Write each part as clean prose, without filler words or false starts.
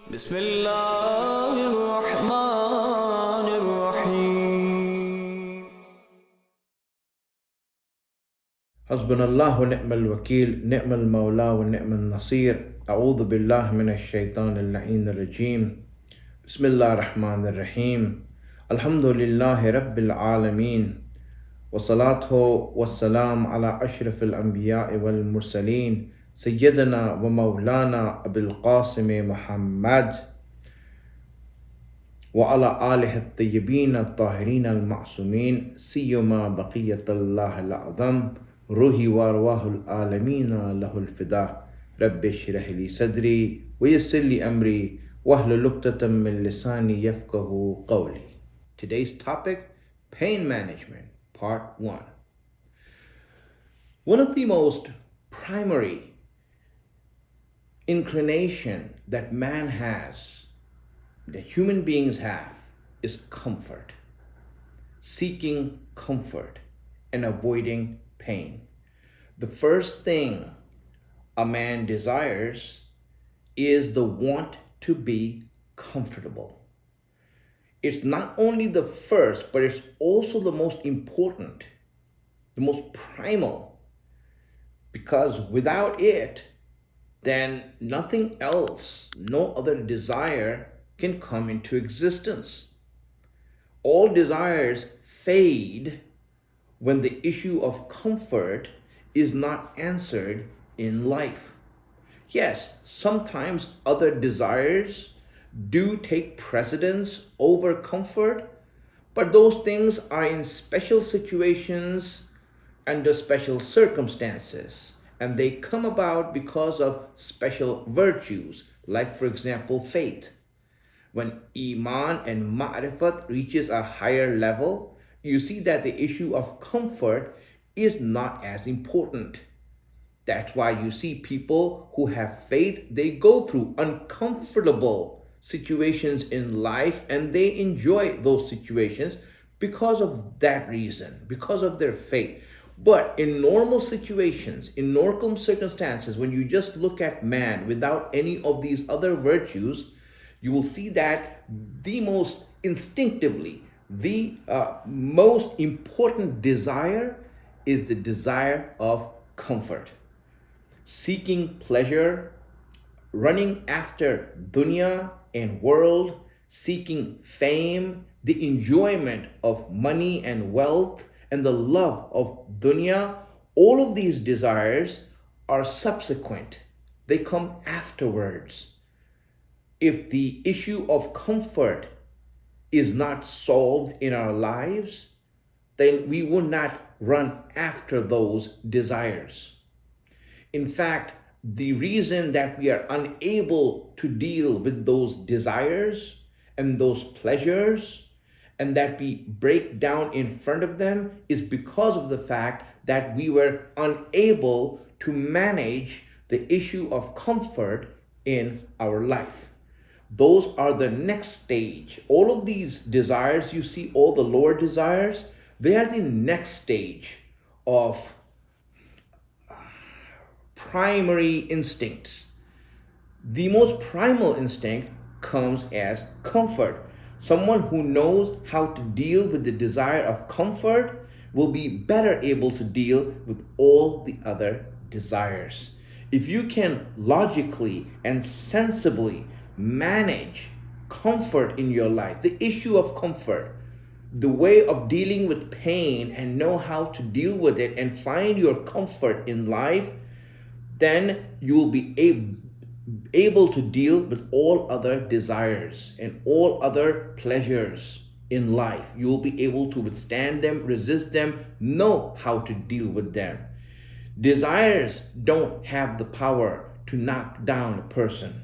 بسم الله الرحمن الرحيم حسبنا الله ونعم الوكيل نعم المولى ونعم النصير أعوذ بالله من الشيطان اللعين الرجيم بسم الله الرحمن الرحيم الحمد لله رب العالمين والصلاة والسلام على أشرف الأنبياء والمرسلين سيدنا ومولانا أبي القاسم محمد وعلى آله الطيبين الطاهرين المعصومين سيما بقية الله الأعظم روحي وأرواح العالمين له الفداء رب اشرح لي صدري ويسر لي أمري واحلل عقدة من لساني يفقه قولي. Today's topic, pain management, part 1. One of the most primary inclination that man has, that human beings have, is comfort, seeking comfort and avoiding pain. The first thing a man desires is the want to be comfortable. It's not only the first, but it's also the most important, the most primal, because without it, then nothing else, no other desire can come into existence. All desires fade when the issue of comfort is not answered in life. Yes, sometimes other desires do take precedence over comfort, but those things are in special situations under special circumstances, and they come about because of special virtues, like for example faith. When Iman and Ma'rifat reaches a higher level, you see that the issue of comfort is not as important. That's why you see people who have faith, they go through uncomfortable situations in life and they enjoy those situations because of that reason, because of their faith. But in normal situations, in normal circumstances, when you just look at man without any of these other virtues, you will see that the most instinctively, the most important desire is the desire of comfort. Seeking pleasure, running after dunya and world, seeking fame, the enjoyment of money and wealth, and the love of dunya, all of these desires are subsequent. They come afterwards. If the issue of comfort is not solved in our lives, then we will not run after those desires. In fact, the reason that we are unable to deal with those desires and those pleasures and that we break down in front of them is because of the fact that we were unable to manage the issue of comfort in our life. Those are the next stage. All of these desires, you see, all the lower desires, they are the next stage of primary instincts. The most primal instinct comes as comfort. Someone who knows how to deal with the desire of comfort will be better able to deal with all the other desires. If you can logically and sensibly manage comfort in your life, the issue of comfort, the way of dealing with pain, and know how to deal with it and find your comfort in life, then you will be able to deal with all other desires and all other pleasures in life. You will be able to withstand them, resist them, know how to deal with them. Desires don't have the power to knock down a person.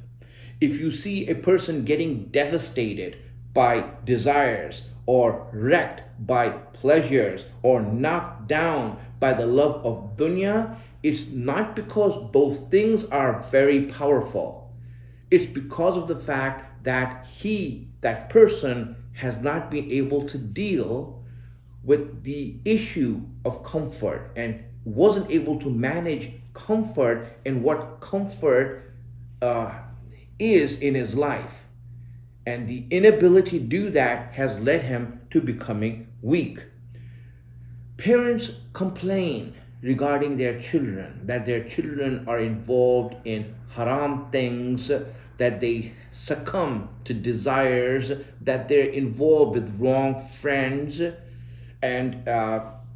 If you see a person getting devastated by desires or wrecked by pleasures or knocked down by the love of dunya, it's not because those things are very powerful. It's because of the fact that that person has not been able to deal with the issue of comfort and wasn't able to manage comfort and what comfort is in his life. And the inability to do that has led him to becoming weak. Parents complain regarding their children, that their children are involved in haram things, that they succumb to desires, that they're involved with wrong friends, and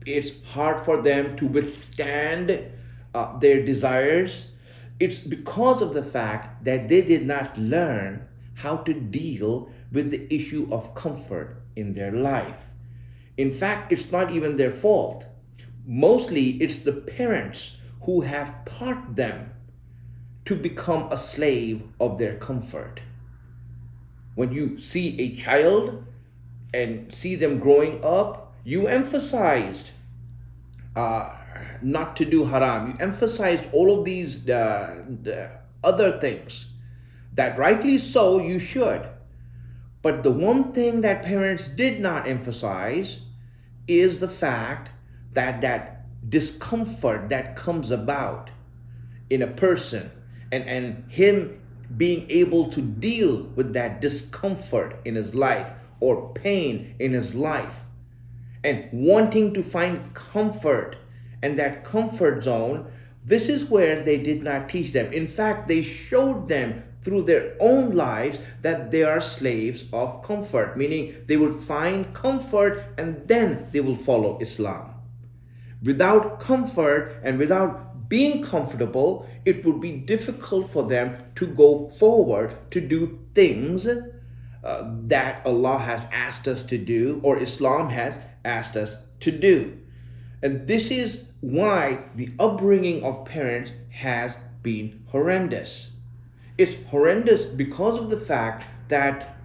it's hard for them to withstand their desires. It's because of the fact that they did not learn how to deal with the issue of comfort in their life. In fact, it's not even their fault. Mostly, it's the parents who have taught them to become a slave of their comfort. When you see a child and see them growing up, you emphasized not to do haram. You emphasized all of these the other things that rightly so you should. But the one thing that parents did not emphasize is the fact that that discomfort that comes about in a person, and him being able to deal with that discomfort in his life or pain in his life, and wanting to find comfort and that comfort zone, this is where they did not teach them. In fact, they showed them through their own lives that they are slaves of comfort, meaning they would find comfort and then they will follow Islam. Without comfort and without being comfortable, it would be difficult for them to go forward to do things that Allah has asked us to do, or Islam has asked us to do. And this is why the upbringing of parents has been horrendous. It's horrendous because of the fact that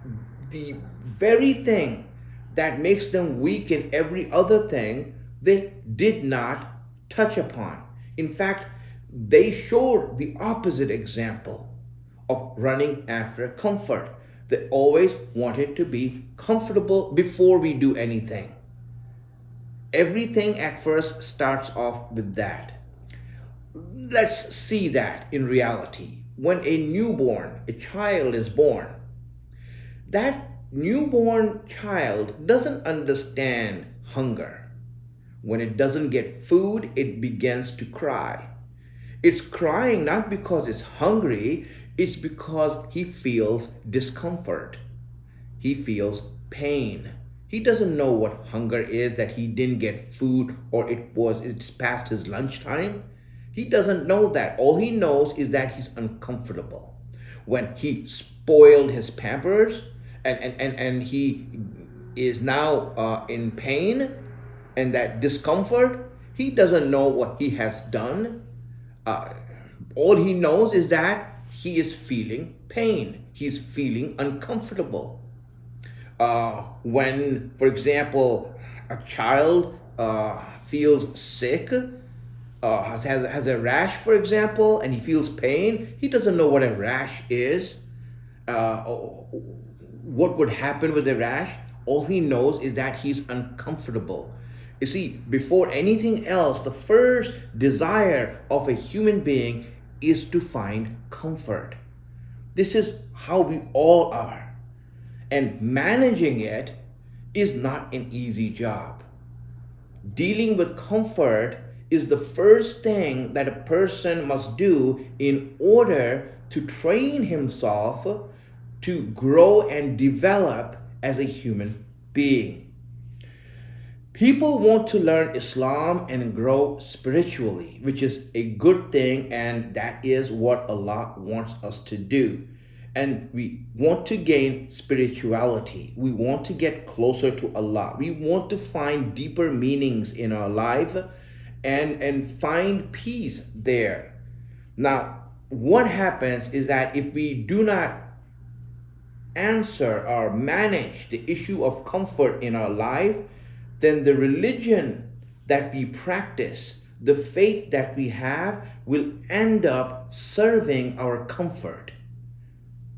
the very thing that makes them weak in every other thing, they did not touch upon. In fact, they showed the opposite example of running after comfort. They always wanted to be comfortable before we do anything. Everything at first starts off with that. Let's see that in reality. When a child is born, that newborn child doesn't understand hunger. When it doesn't get food, it begins to cry. It's crying not because it's hungry, it's because he feels discomfort. He feels pain. He doesn't know what hunger is, that he didn't get food or it's past his lunchtime. He doesn't know that. All he knows is that he's uncomfortable. When he spoiled his Pampers and he is now in pain and that discomfort, he doesn't know what he has done. All he knows is that he is feeling pain. He's feeling uncomfortable. When, for example, a child feels sick, has a rash, for example, and he feels pain, he doesn't know what a rash is, what would happen with the rash. All he knows is that he's uncomfortable. You see, before anything else, the first desire of a human being is to find comfort. This is how we all are. And managing it is not an easy job. Dealing with comfort is the first thing that a person must do in order to train himself to grow and develop as a human being. People want to learn Islam and grow spiritually, which is a good thing, and that is what Allah wants us to do. And we want to gain spirituality. We want to get closer to Allah. We want to find deeper meanings in our life and find peace there. Now, what happens is that if we do not answer or manage the issue of comfort in our life, then the religion that we practice, the faith that we have, will end up serving our comfort,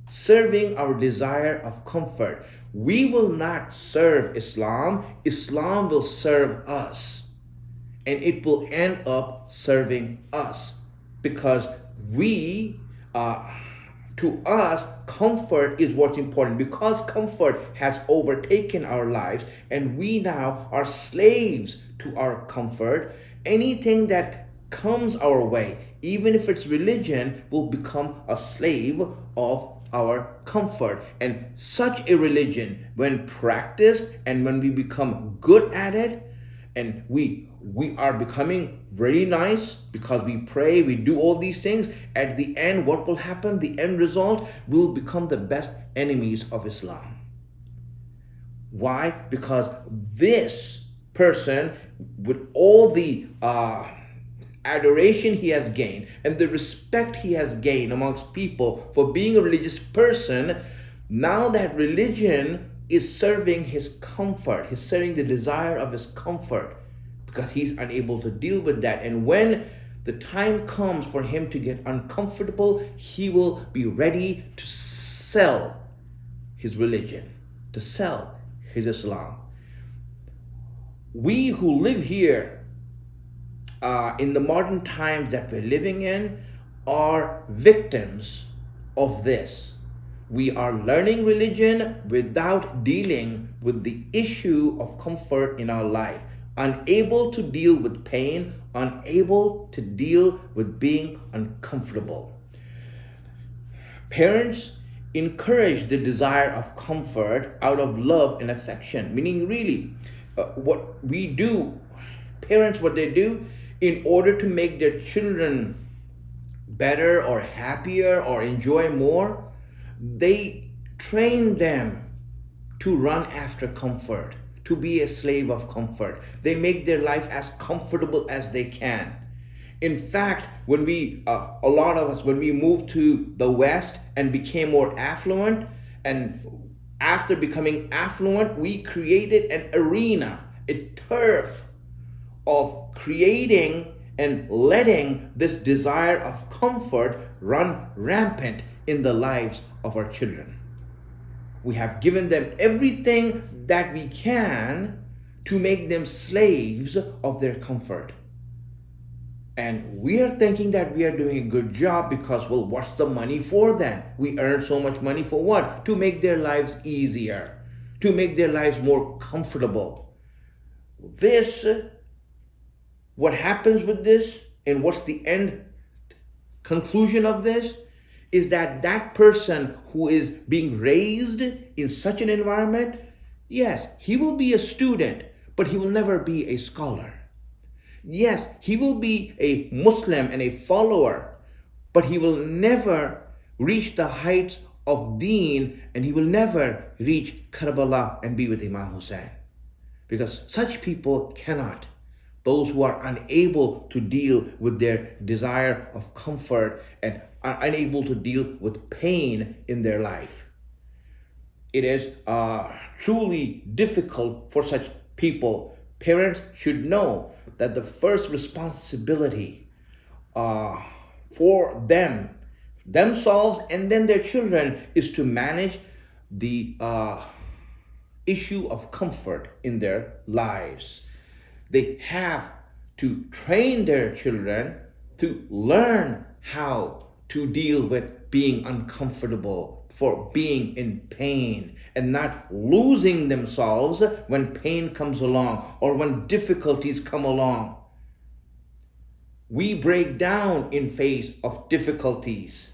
serving our desire of comfort. We will not serve Islam. Islam will serve us. And it will end up serving us because we To us, comfort is what's important, because comfort has overtaken our lives and we now are slaves to our comfort. Anything that comes our way, even if it's religion, will become a slave of our comfort. And such a religion, when practiced and when we become good at it, and we are becoming very nice because we pray, we do all these things, at the end, what will happen? The end result, we will become the best enemies of Islam. Why? Because this person, with all the adoration he has gained and the respect he has gained amongst people for being a religious person, now that religion is serving his comfort, he's serving the desire of his comfort, because he's unable to deal with that. And when the time comes for him to get uncomfortable, he will be ready to sell his religion, to sell his Islam. We who live here in the modern times that we're living in are victims of this. We are learning religion without dealing with the issue of comfort in our life, unable to deal with pain, unable to deal with being uncomfortable. Parents encourage the desire of comfort out of love and affection, meaning really what we do, parents, what they do in order to make their children better or happier or enjoy more, they train them to run after comfort, to be a slave of comfort. They make their life as comfortable as they can. In fact, when we, a lot of us, when we moved to the West and became more affluent, and after becoming affluent, we created an arena, a turf of creating and letting this desire of comfort run rampant in the lives of our children. We have given them everything that we can to make them slaves of their comfort. And we are thinking that we are doing a good job because, well, what's the money for then? We earn so much money for what? To make their lives easier, to make their lives more comfortable. This, what happens with this, and what's the end conclusion of this, is that that person who is being raised in such an environment, yes, he will be a student, but he will never be a scholar. Yes, he will be a Muslim and a follower, but he will never reach the heights of deen, and he will never reach Karbala and be with Imam Hussein. Because such people cannot. Those who are unable to deal with their desire of comfort and are unable to deal with pain in their life. It is truly difficult for such people. Parents should know that the first responsibility for themselves and then their children, is to manage the issue of comfort in their lives. They have to train their children to learn how to deal with being uncomfortable, for being in pain, and not losing themselves when pain comes along or when difficulties come along. We break down in face of difficulties.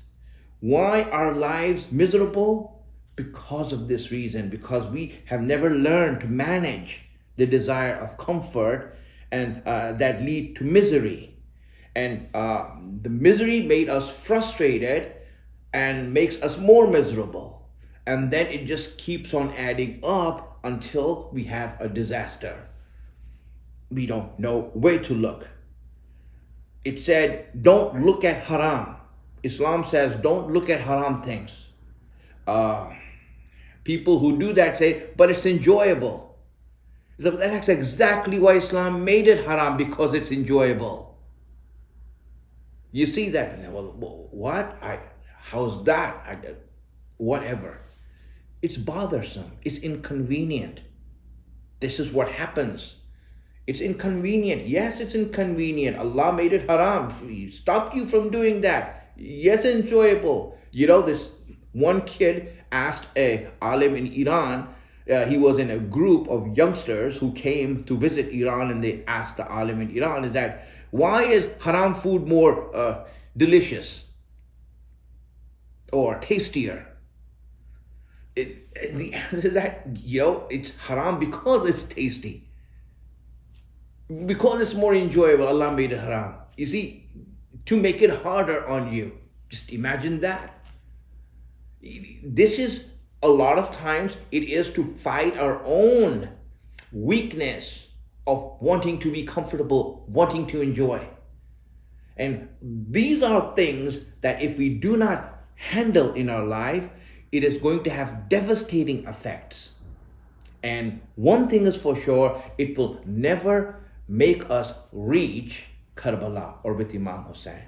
Why are lives miserable? Because of this reason, because we have never learned to manage the desire of comfort, and that lead to misery. And the misery made us frustrated and makes us more miserable. And then it just keeps on adding up until we have a disaster. We don't know where to look. It said, don't look at haram. Islam says, don't look at haram things. People who do that say, but it's enjoyable. That's exactly why Islam made it haram, because it's enjoyable. You see that? Well, what? How's that? Whatever. It's bothersome. It's inconvenient. This is what happens. It's inconvenient. Yes, it's inconvenient. Allah made it haram. He stopped you from doing that. Yes, enjoyable. This one kid asked a alim in Iran. He was in a group of youngsters who came to visit Iran, and they asked the alim in Iran, is that why is haram food more delicious or tastier? The answer is that it's haram because it's tasty, because it's more enjoyable. Allah made it haram. You see, to make it harder on you. Just imagine that. This is a lot of times it is to fight our own weakness of wanting to be comfortable, wanting to enjoy. And these are things that if we do not handle in our life, it is going to have devastating effects. And one thing is for sure, it will never make us reach Karbala or with Imam Hussein.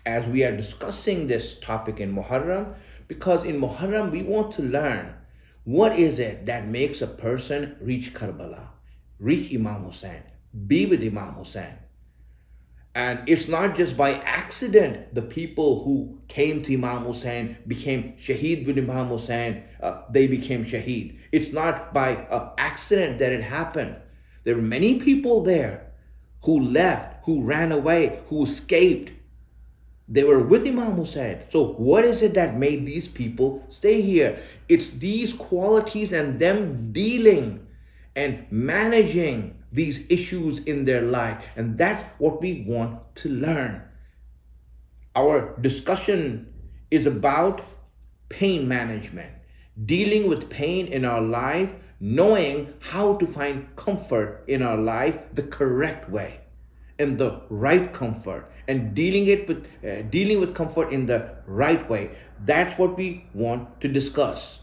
As we are discussing this topic in Muharram, because in Muharram we want to learn what is it that makes a person reach Karbala, reach Imam Hussein, be with Imam Hussein. And it's not just by accident the people who came to Imam Hussein became Shaheed with Imam Hussein, they became Shaheed. It's not by accident that it happened. There were many people there who left, who ran away, who escaped. They were with Imam Hussein. So what is it that made these people stay here? It's these qualities and them dealing and managing these issues in their life. And that's what we want to learn. Our discussion is about pain management, dealing with pain in our life, knowing how to find comfort in our life the correct way, in the right comfort, and dealing with comfort in the right way. That's what we want to discuss.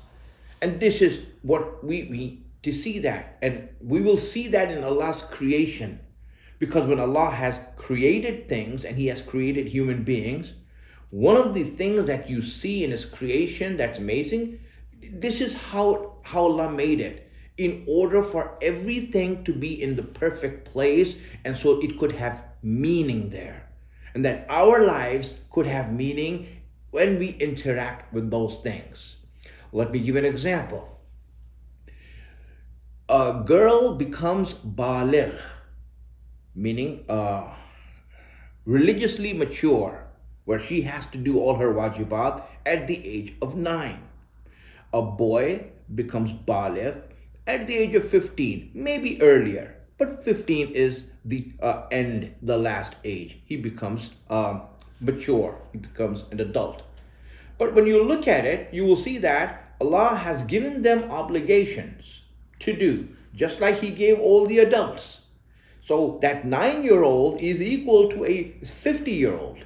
And this is what we to see that. And we will see that in Allah's creation. Because when Allah has created things and He has created human beings, one of the things that you see in His creation that's amazing, this is how Allah made it. In order for everything to be in the perfect place, and so it could have meaning there. And that our lives could have meaning when we interact with those things. Let me give an example. A girl becomes baligh, meaning religiously mature, where she has to do all her wajibat at the age of 9. A boy becomes baligh at the age of 15, maybe earlier, but 15 is the last age. He becomes mature, he becomes an adult. But when you look at it, you will see that Allah has given them obligations to do, just like He gave all the adults. So that 9-year-old is equal to a 50-year-old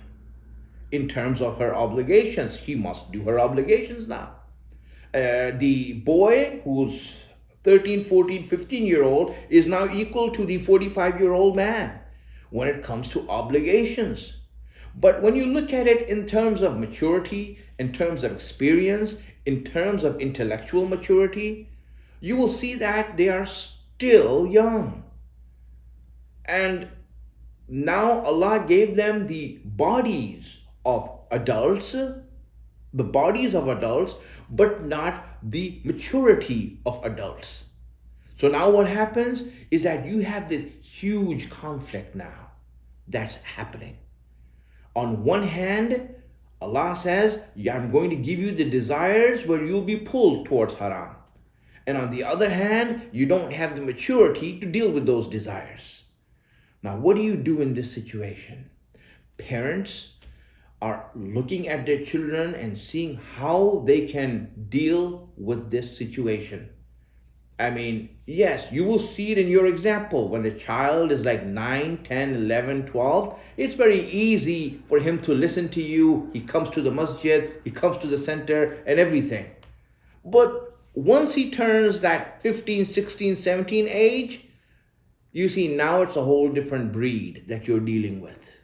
in terms of her obligations. She must do her obligations now. The boy who's 13, 14, 15-year-old is now equal to the 45-year-old man when it comes to obligations. But when you look at it in terms of maturity, in terms of experience, in terms of intellectual maturity, you will see that they are still young. And now Allah gave them the bodies of adults, but not the maturity of adults. So now what happens is that you have this huge conflict now that's happening. On one hand, Allah says, yeah, I'm going to give you the desires where you'll be pulled towards haram. And on the other hand, you don't have the maturity to deal with those desires. Now, what do you do in this situation? Parents are looking at their children and seeing how they can deal with this situation. I mean, yes, you will see it in your example. When the child is like 9, 10, 11, 12, it's very easy for him to listen to you. He comes to the masjid, he comes to the center and everything. But once he turns that 15, 16, 17 age, you see now it's a whole different breed that you're dealing with.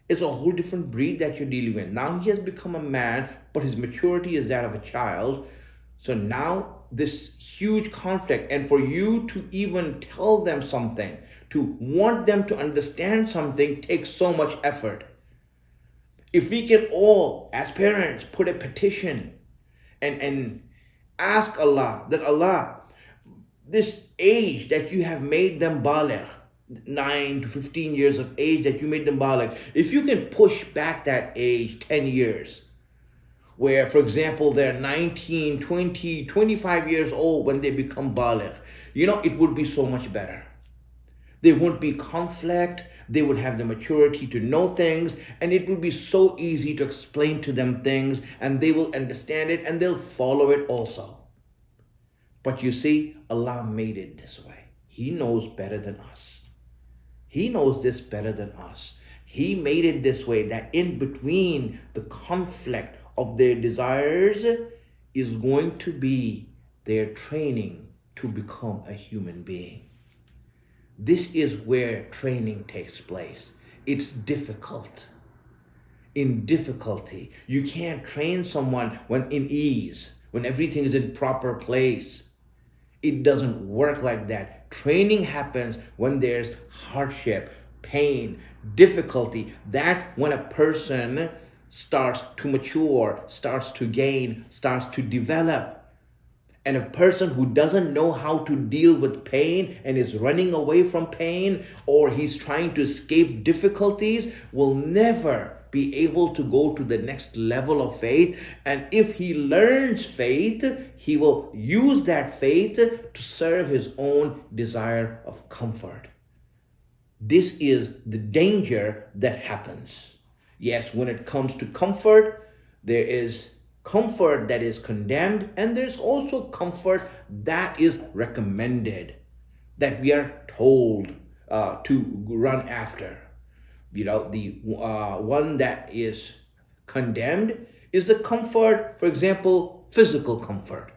It's a whole different breed that you're dealing with. Now he has become a man, but his maturity is that of a child. So now this huge conflict, and for you to even tell them something, to want them to understand something takes so much effort. If we can all, as parents, put a petition and ask Allah that Allah, this age that you have made them baligh, 9 to 15 years of age that you made them baligh, if you can push back that age 10 years, where, for example, they're 19, 20, 25 years old when they become baligh, it would be so much better. There wouldn't be conflict. They would have the maturity to know things, and it would be so easy to explain to them things, and they will understand it and they'll follow it also. But you see, Allah made it this way. He knows better than us. He knows this better than us. He made it this way, that in between the conflict of their desires is going to be their training to become a human being. This is where training takes place. It's difficult. In difficulty, you can't train someone when in ease, when everything is in proper place. It doesn't work like that. Training happens when there's hardship, pain, difficulty. That when a person starts to mature, starts to gain, starts to develop. And a person who doesn't know how to deal with pain and is running away from pain, or he's trying to escape difficulties, will never be able to go to the next level of faith. And if he learns faith, he will use that faith to serve his own desire of comfort. This is the danger that happens. Yes, when it comes to comfort, there is comfort that is condemned, and there's also comfort that is recommended, that we are told to run after. The one that is condemned is the comfort, for example, physical comfort.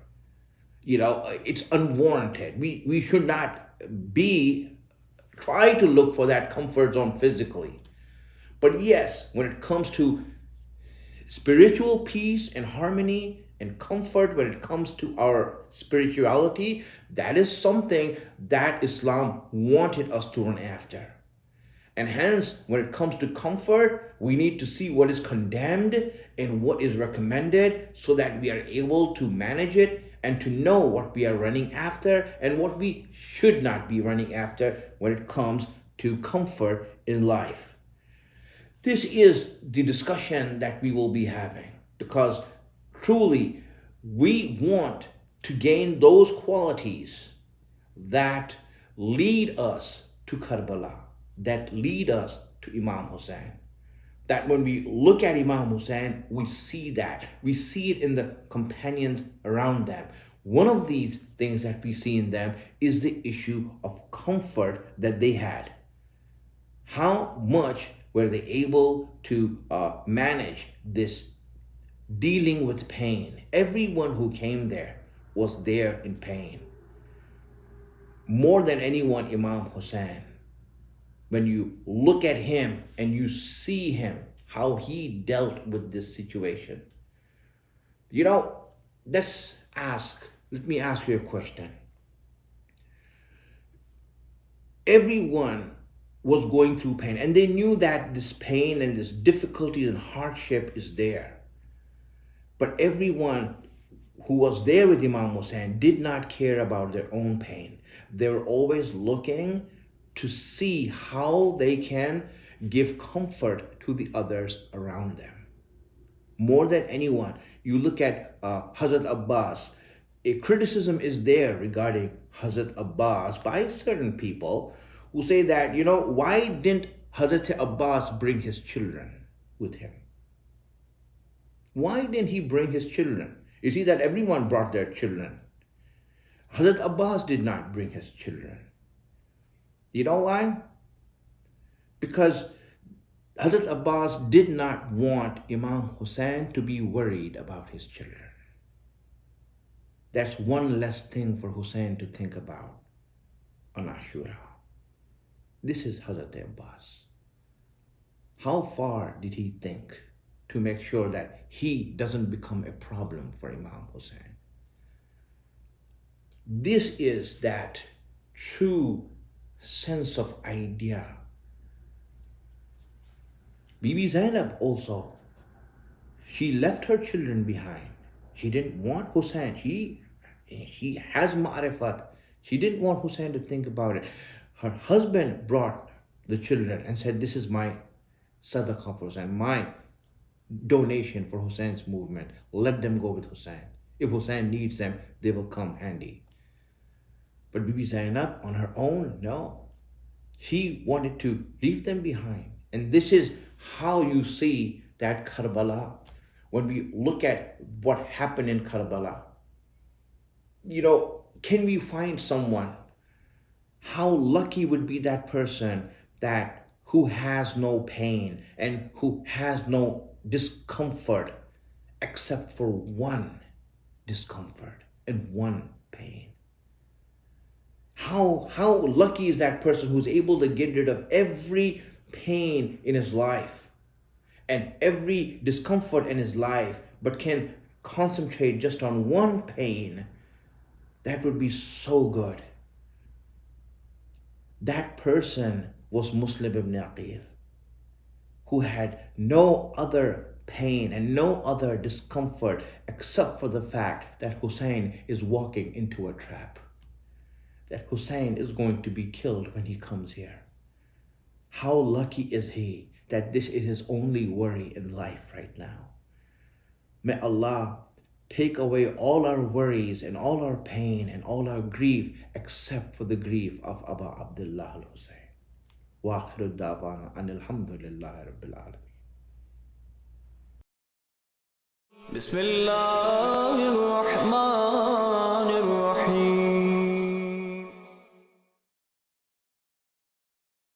It's unwarranted. We should not try to look for that comfort zone physically. But yes, when it comes to spiritual peace and harmony and comfort, when it comes to our spirituality, that is something that Islam wanted us to run after. And hence, when it comes to comfort, we need to see what is condemned and what is recommended, so that we are able to manage it and to know what we are running after and what we should not be running after when it comes to comfort in life. This is the discussion that we will be having, because truly we want to gain those qualities that lead us to Karbala, that lead us to Imam Hussein. That when we look at Imam Hussein, we see that. We see it in the companions around them. One of these things that we see in them is the issue of comfort that they had. How much were they able to manage this dealing with pain? Everyone who came there was there in pain. More than anyone, Imam Hussein. When you look at him and you see him, how he dealt with this situation. Let me ask you a question. Everyone was going through pain, and they knew that this pain and this difficulty and hardship is there. But everyone who was there with Imam Hussein did not care about their own pain. They were always looking to see how they can give comfort to the others around them. More than anyone, you look at Hazrat Abbas. A criticism is there regarding Hazrat Abbas by certain people who say that, why didn't Hazrat Abbas bring his children with him? Why didn't he bring his children? You see that everyone brought their children. Hazrat Abbas did not bring his children. You know why? Because Hazrat Abbas did not want Imam Hussein to be worried about his children. That's one less thing for Hussein to think about on Ashura. This is Hazrat Abbas. How far did he think to make sure that he doesn't become a problem for Imam Hussein? This is that true sense of idea. Bibi Zainab also She left her children behind. She didn't want Hussein. She has ma'rifat. She didn't want Hussein to think about it. Her husband brought the children and said, this is my sadaqah for Hussein, my donation for Hussein's movement. Let them go with Hussein. If Hussein needs them, they will come handy. But Bibi Zainab on her own, no. She wanted to leave them behind. And this is how you see that Karbala. When we look at what happened in Karbala, can we find someone? How lucky would be that person who has no pain and who has no discomfort except for one discomfort and one pain. How lucky is that person who's able to get rid of every pain in his life and every discomfort in his life, but can concentrate just on one pain? That would be so good. That person was Muslim ibn Aqil, who had no other pain and no other discomfort except for the fact that Hussein is walking into a trap, that Hussein is going to be killed when he comes here. How lucky is he that this is his only worry in life right now. May Allah take away all our worries and all our pain and all our grief except for the grief of Aba Abdullah al-Hussein. Wa akhiru da'wana anil hamdulillahi rabbil alamin. Bismillahir Rahmanir